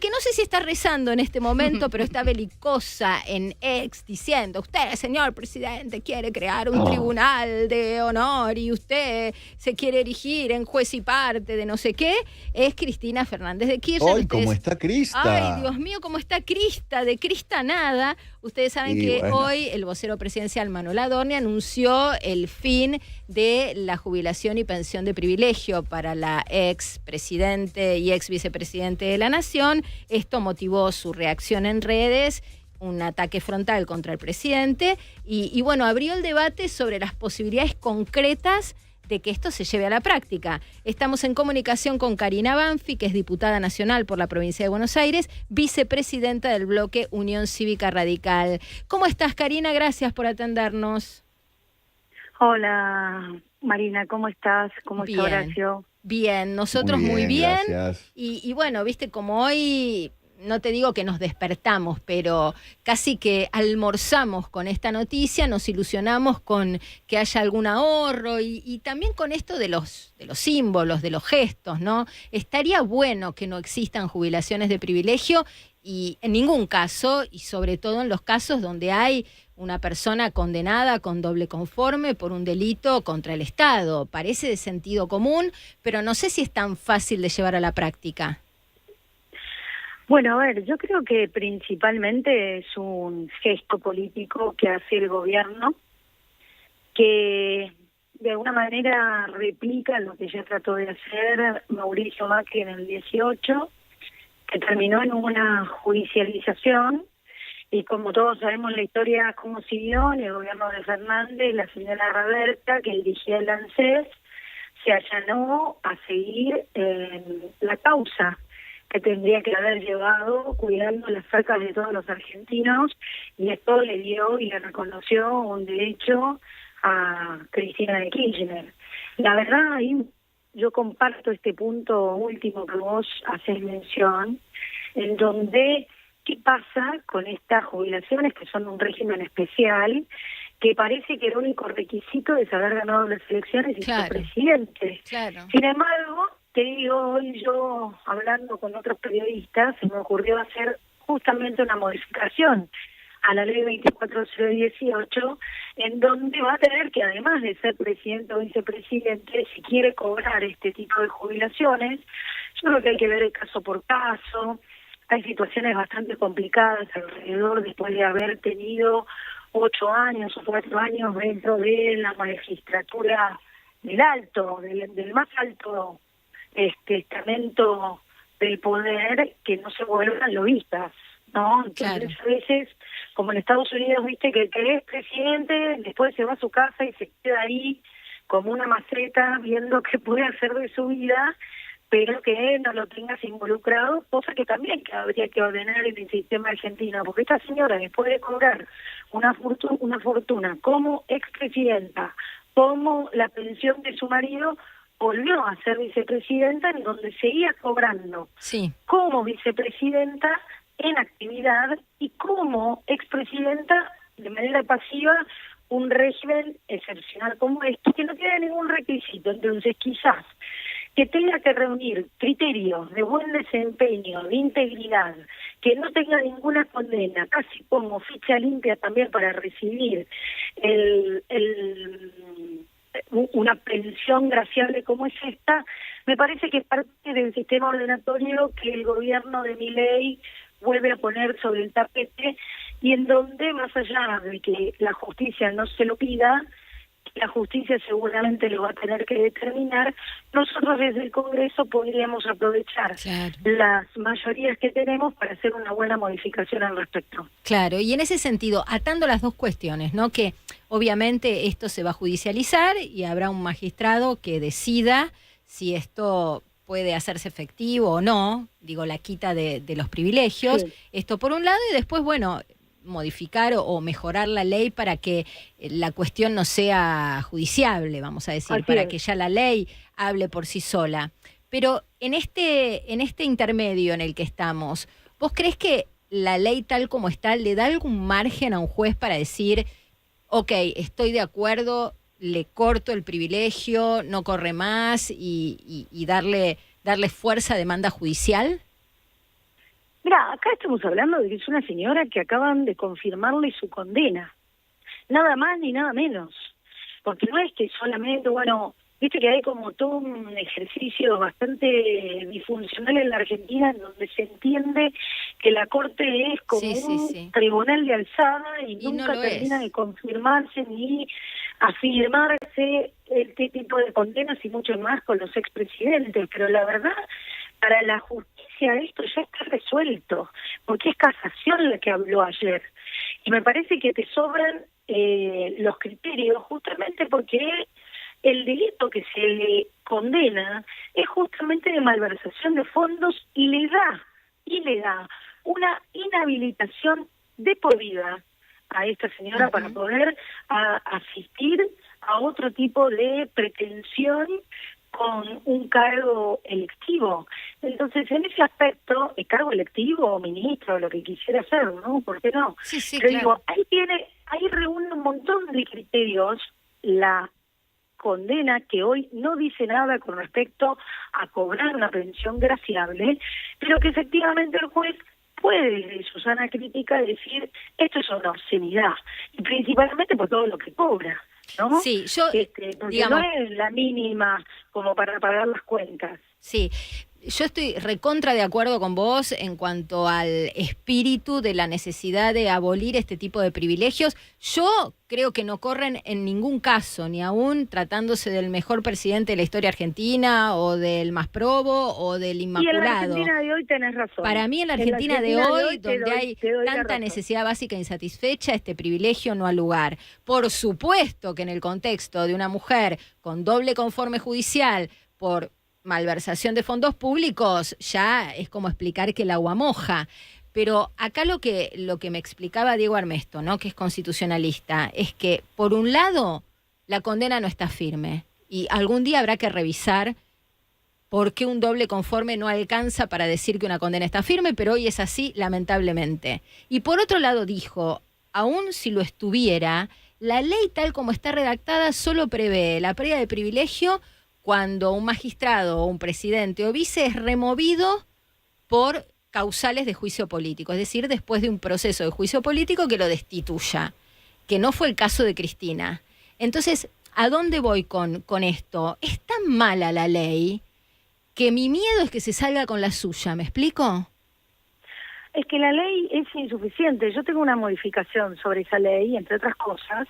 que no sé si está rezando en este momento, pero está belicosa en X diciendo, usted, señor presidente, quiere crear un tribunal de honor y usted se quiere erigir en juez y parte de no sé qué, es Cristina Fernández de Kirchner. ¡Ay, cómo está Crista! Ay, Dios mío, cómo está Crista, de Crista nada. Ustedes saben que hoy el vocero presidencial Manuel Adorni anunció el fin de la jubilación y pensión de privilegio para la ex presidente y ex vicepresidente de la Nación. Esto motivó su reacción en redes, un ataque frontal contra el presidente y bueno, abrió el debate sobre las posibilidades concretas de que esto se lleve a la práctica. Estamos en comunicación con Karina Banfi, que es diputada nacional por la provincia de Buenos Aires, vicepresidenta del bloque Unión Cívica Radical. ¿Cómo estás, Karina? Gracias por atendernos. Hola, Marina, ¿cómo estás? ¿Cómo está Horacio? Bien, nosotros muy bien. Gracias. Y bueno, viste, como hoy, no te digo que nos despertamos, pero casi que almorzamos con esta noticia, nos ilusionamos con que haya algún ahorro y también con esto de los símbolos, de los gestos, ¿no? Estaría bueno que no existan jubilaciones de privilegio y en ningún caso, y sobre todo en los casos donde hay una persona condenada con doble conforme por un delito contra el Estado. Parece de sentido común, pero no sé si es tan fácil de llevar a la práctica. Bueno, a ver, yo creo que principalmente es un gesto político que hace el gobierno, que de alguna manera replica lo que ya trató de hacer Mauricio Macri en el 18, que terminó en una judicialización, y como todos sabemos la historia cómo siguió en el gobierno de Fernández, la señora Raberta, que dirigía el ANSES, se allanó a seguir la causa que tendría que haber llevado cuidando las arcas de todos los argentinos, y esto le dio y le reconoció un derecho a Cristina de Kirchner. La verdad, ahí yo comparto este punto último que vos haces mención, en donde ¿qué pasa con estas jubilaciones que son un régimen especial, que parece que el único requisito es haber ganado las elecciones y ser presidente? Claro. Sin embargo, te digo, hoy yo, hablando con otros periodistas, se me ocurrió hacer justamente una modificación a la ley 24.018, en donde va a tener que, además de ser presidente o vicepresidente, si quiere cobrar este tipo de jubilaciones, yo creo que hay que ver el caso por caso. Hay situaciones bastante complicadas alrededor, después de haber tenido 8 años o 4 años dentro de la magistratura del más alto estamento del poder, que no se vuelvan lobistas, ¿no? Entonces, a veces, como en Estados Unidos, viste que el que es presidente después se va a su casa y se queda ahí como una maceta viendo qué puede hacer de su vida, pero que no lo tengas involucrado, cosa que también que habría que ordenar en el sistema argentino, porque esta señora, después de cobrar una fortuna como expresidenta, como la pensión de su marido, volvió a ser vicepresidenta, en donde seguía cobrando como vicepresidenta en actividad y como expresidenta de manera pasiva un régimen excepcional como este, que no tiene ningún requisito. Entonces, quizás que tenga que reunir criterios de buen desempeño, de integridad, que no tenga ninguna condena, casi como ficha limpia también para recibir una pensión graciable como es esta, me parece que es parte del sistema ordenatorio que el gobierno de Milei vuelve a poner sobre el tapete, y en donde, más allá de que la justicia no se lo pida, la justicia seguramente lo va a tener que determinar, nosotros desde el Congreso podríamos aprovechar las mayorías que tenemos para hacer una buena modificación al respecto. Claro, y en ese sentido, atando las dos cuestiones, ¿no? Que obviamente esto se va a judicializar y habrá un magistrado que decida si esto puede hacerse efectivo o no, digo, la quita de los privilegios, esto por un lado, y después, bueno, modificar o mejorar la ley para que la cuestión no sea judiciable, vamos a decir, para que ya la ley hable por sí sola. Pero en este intermedio en el que estamos, ¿vos crees que la ley tal como está le da algún margen a un juez para decir, ok, estoy de acuerdo, le corto el privilegio, no corre más y darle fuerza a demanda judicial? Mira, acá estamos hablando de que es una señora que acaban de confirmarle su condena. Nada más ni nada menos. Porque no es que solamente, bueno, viste que hay como todo un ejercicio bastante disfuncional en la Argentina en donde se entiende que la Corte es como un tribunal de alzada y nunca termina de confirmarse ni afirmarse este tipo de condenas y mucho más con los expresidentes. Pero la verdad, para la justicia esto ya está resuelto, porque es casación la que habló ayer. Y me parece que te sobran los criterios justamente porque el delito que se le condena es justamente de malversación de fondos y le da una inhabilitación de por vida a esta señora para poder asistir a otro tipo de pretensión con un cargo electivo. Entonces, en ese aspecto, el cargo electivo o ministro, lo que quisiera hacer, ¿no? ¿Por qué no? Pero digo, ahí reúne un montón de criterios la condena que hoy no dice nada con respecto a cobrar una pensión graciable, pero que efectivamente el juez puede, desde su sana crítica, decir esto es una obscenidad, y principalmente por todo lo que cobra, ¿no? Sí, yo, porque digamos, no es la mínima como para pagar las cuentas. Sí, yo estoy recontra de acuerdo con vos en cuanto al espíritu de la necesidad de abolir este tipo de privilegios. Yo creo que no corren en ningún caso, ni aún tratándose del mejor presidente de la historia argentina, o del más probo, o del Inmaculado. Y en la Argentina de hoy tenés razón. Para mí en la Argentina de hoy, donde hay tanta necesidad básica insatisfecha, este privilegio no ha lugar. Por supuesto que en el contexto de una mujer con doble conforme judicial por malversación de fondos públicos, ya es como explicar que el agua moja. Pero acá lo que me explicaba Diego Armesto, ¿no?, que es constitucionalista, es que por un lado la condena no está firme y algún día habrá que revisar por qué un doble conforme no alcanza para decir que una condena está firme, pero hoy es así, lamentablemente. Y por otro lado dijo, aún si lo estuviera, la ley tal como está redactada solo prevé la pérdida de privilegio cuando un magistrado o un presidente o vice es removido por causales de juicio político, es decir, después de un proceso de juicio político que lo destituya, que no fue el caso de Cristina. Entonces, ¿a dónde voy con esto? Es tan mala la ley que mi miedo es que se salga con la suya, ¿me explico? Es que la ley es insuficiente. Yo tengo una modificación sobre esa ley, entre otras cosas,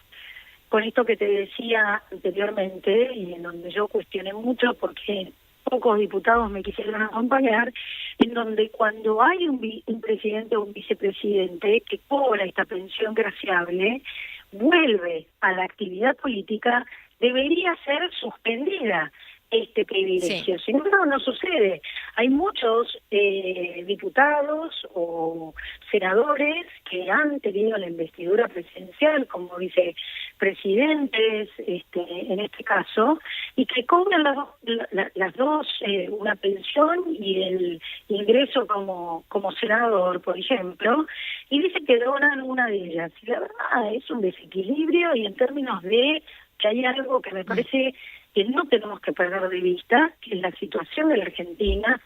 con esto que te decía anteriormente, y en donde yo cuestioné mucho porque pocos diputados me quisieron acompañar, en donde cuando hay un presidente o un vicepresidente que cobra esta pensión graciable, vuelve a la actividad política, debería ser suspendida este privilegio. Sí. Sin embargo, no sucede. Hay muchos diputados o senadores que han tenido la investidura presidencial como vicepresidentes, en este caso, y que cobran las dos, una pensión y el ingreso como senador, por ejemplo, y dice que donan una de ellas. Y la verdad es un desequilibrio, y en términos de que hay algo que me parece que no tenemos que perder de vista, que es la situación de la Argentina.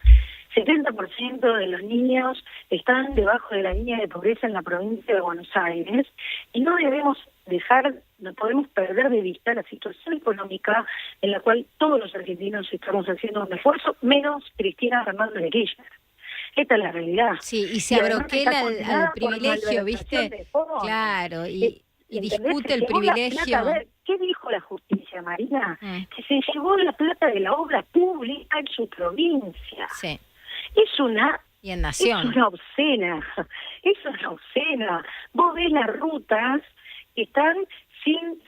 70% de los niños están debajo de la línea de pobreza en la provincia de Buenos Aires, y no podemos perder de vista la situación económica en la cual todos los argentinos estamos haciendo un esfuerzo, menos Cristina Fernández de Kirchner. Esta es la realidad. Sí, y se abroquela al privilegio, ¿viste? Claro, y discute el privilegio. ¿Qué dijo la justicia, Marina? Que se llevó la plata de la obra pública en su provincia. Sí. Es una... Y en Nación. Es una obscena. Vos ves las rutas que están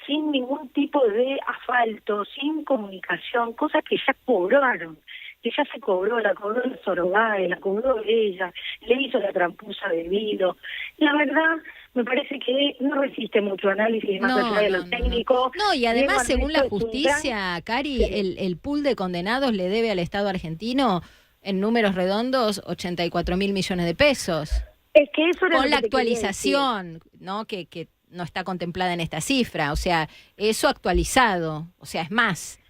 sin ningún tipo de asfalto, sin comunicación, cosas que ya cobraron, que ya se cobró, la cobró la Sorogae, la cobró ella, le hizo la trampusa debido. La verdad, me parece que no resiste mucho análisis más allá de lo técnico. No, y además, según la justicia, Cari, el pool de condenados le debe al Estado argentino, en números redondos, 84.000 millones de pesos. Es que eso era con la actualización, ¿no? Que no está contemplada en esta cifra. O sea, eso actualizado, o sea, es más.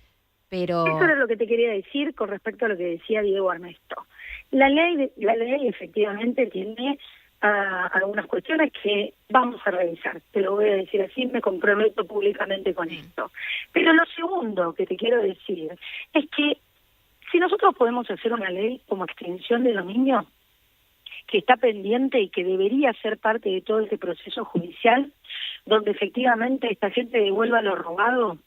Pero eso era lo que te quería decir con respecto a lo que decía Diego Armesto, La ley efectivamente tiene algunas cuestiones que vamos a revisar. Te lo voy a decir así, me comprometo públicamente con esto. Pero lo segundo que te quiero decir es que si nosotros podemos hacer una ley como extinción de dominio, que está pendiente y que debería ser parte de todo este proceso judicial, donde efectivamente esta gente devuelva lo robado,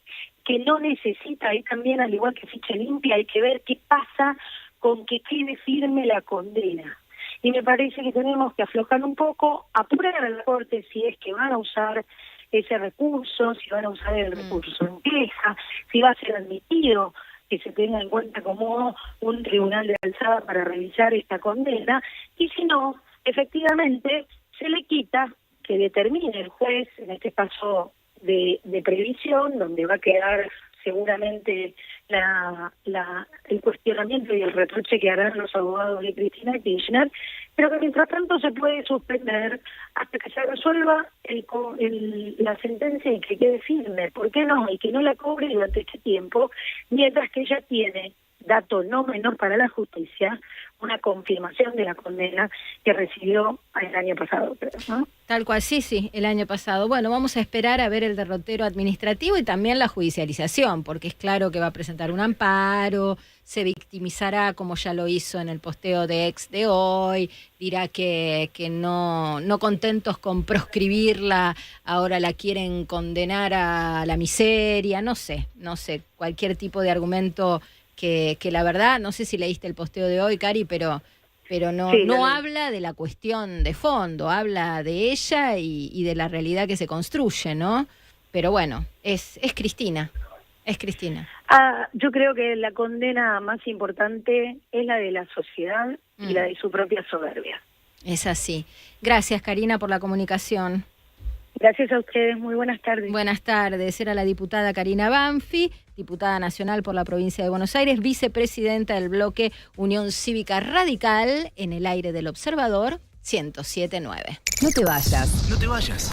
que no necesita, ahí también al igual que ficha limpia, hay que ver qué pasa con que quede firme la condena. Y me parece que tenemos que aflojar un poco, apurar a la Corte si es que van a usar ese recurso, si van a usar el recurso en queja, si va a ser admitido que se tenga en cuenta como un tribunal de alzada para revisar esta condena, y si no, efectivamente se le quita que determine el juez en este caso de previsión, donde va a quedar seguramente el cuestionamiento y el reproche que harán los abogados de Cristina Kirchner, pero que mientras tanto se puede suspender hasta que se resuelva la sentencia y que quede firme. ¿Por qué no? Y que no la cobre durante este tiempo, mientras que ella tiene, dato no menor para la justicia, una confirmación de la condena que recibió el año pasado, ¿no? Tal cual, sí, el año pasado. Bueno, vamos a esperar a ver el derrotero administrativo y también la judicialización, porque es claro que va a presentar un amparo, se victimizará como ya lo hizo en el posteo de ex de hoy, dirá que no contentos con proscribirla, ahora la quieren condenar a la miseria, no sé, cualquier tipo de argumento que la verdad, no sé si leíste el posteo de hoy, Cari, pero no habla de la cuestión de fondo, habla de ella y de la realidad que se construye, ¿no? Pero bueno, es Cristina. Yo creo que la condena más importante es la de la sociedad y la de su propia soberbia. Es así. Gracias, Karina, por la comunicación. Gracias a ustedes, muy buenas tardes. Buenas tardes. Era la diputada Karina Banfi, diputada nacional por la provincia de Buenos Aires, vicepresidenta del bloque Unión Cívica Radical, en el aire del Observador 107.9. No te vayas.